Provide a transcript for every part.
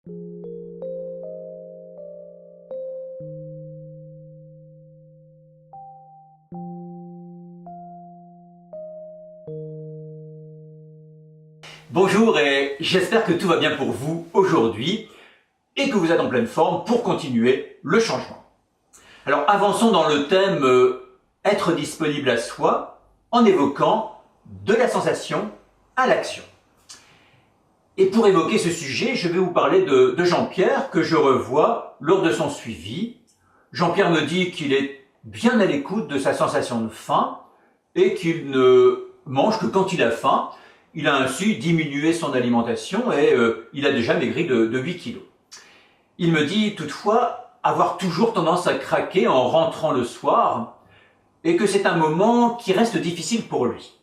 Bonjour et j'espère que tout va bien pour vous aujourd'hui et que vous êtes en pleine forme pour continuer le changement. Alors avançons dans le thème être disponible à soi en évoquant de la sensation à l'action. Et pour évoquer ce sujet, je vais vous parler de Jean-Pierre que je revois lors de son suivi. Jean-Pierre me dit qu'il est bien à l'écoute de sa sensation de faim et qu'il ne mange que quand il a faim. Il a ainsi diminué son alimentation et il a déjà maigri de 8 kilos. Il me dit toutefois avoir toujours tendance à craquer en rentrant le soir et que c'est un moment qui reste difficile pour lui.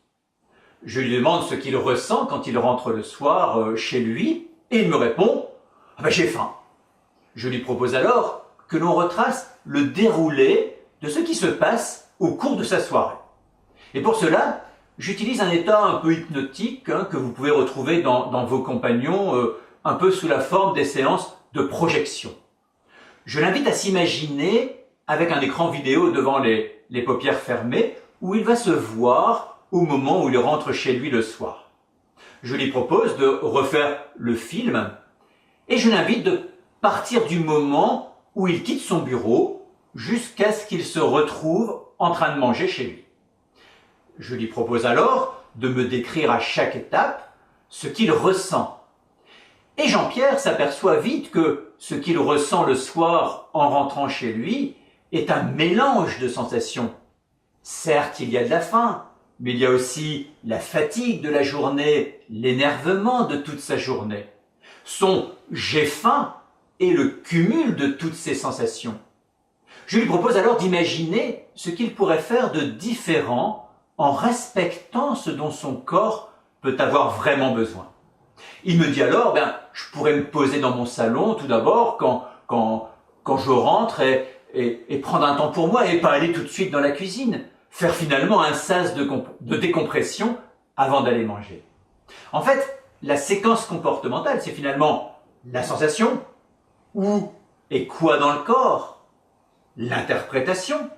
Je lui demande ce qu'il ressent quand il rentre le soir chez lui et il me répond « j'ai faim ». Je lui propose alors que l'on retrace le déroulé de ce qui se passe au cours de sa soirée. Et pour cela, j'utilise un état un peu hypnotique que vous pouvez retrouver dans vos compagnons, un peu sous la forme des séances de projection. Je l'invite à s'imaginer avec un écran vidéo devant les paupières fermées, où il va se voir au moment où il rentre chez lui le soir. Je lui propose de refaire le film et je l'invite de partir du moment où il quitte son bureau jusqu'à ce qu'il se retrouve en train de manger chez lui. Je lui propose alors de me décrire à chaque étape ce qu'il ressent. Et Jean-Pierre s'aperçoit vite que ce qu'il ressent le soir en rentrant chez lui est un mélange de sensations. Certes, il y a de la faim, mais il y a aussi la fatigue de la journée, l'énervement de toute sa journée. Son « j'ai faim » est le cumul de toutes ces sensations. Je lui propose alors d'imaginer ce qu'il pourrait faire de différent en respectant ce dont son corps peut avoir vraiment besoin. Il me dit alors, je pourrais me poser dans mon salon tout d'abord quand je rentre et prendre un temps pour moi et pas aller tout de suite dans la cuisine. Faire finalement un sas de décompression avant d'aller manger. En fait, la séquence comportementale, c'est finalement la sensation, où et quoi dans le corps, l'interprétation,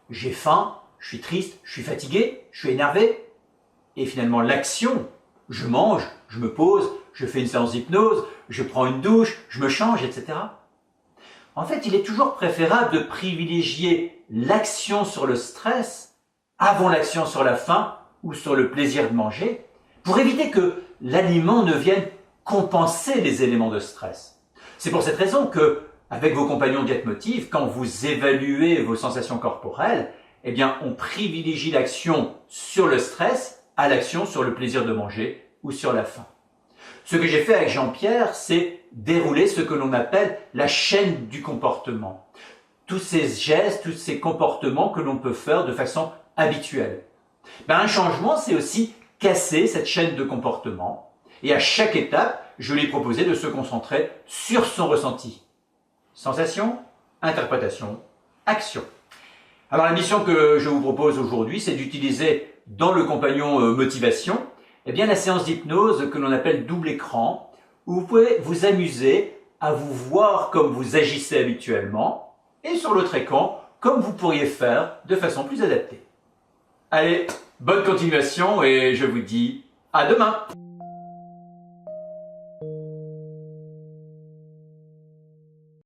j'ai faim, je suis triste, je suis fatigué, je suis énervé. Et finalement, l'action, je mange, je me pose, je fais une séance d'hypnose, je prends une douche, je me change, etc. En fait, il est toujours préférable de privilégier l'action sur le stress avant l'action sur la faim ou sur le plaisir de manger pour éviter que l'aliment ne vienne compenser les éléments de stress. C'est pour cette raison que, avec vos compagnons Diète Motive, quand vous évaluez vos sensations corporelles, on privilégie l'action sur le stress à l'action sur le plaisir de manger ou sur la faim. Ce que j'ai fait avec Jean-Pierre, c'est dérouler ce que l'on appelle la chaîne du comportement. Tous ces gestes, tous ces comportements que l'on peut faire de façon habituelle. Un changement, c'est aussi casser cette chaîne de comportement. Et à chaque étape, je lui ai proposé de se concentrer sur son ressenti. Sensation, interprétation, action. Alors la mission que je vous propose aujourd'hui, c'est d'utiliser dans le compagnon motivation, la séance d'hypnose que l'on appelle double écran, où vous pouvez vous amuser à vous voir comme vous agissez habituellement, et sur l'autre écran, comme vous pourriez faire de façon plus adaptée. Allez, bonne continuation et je vous dis à demain!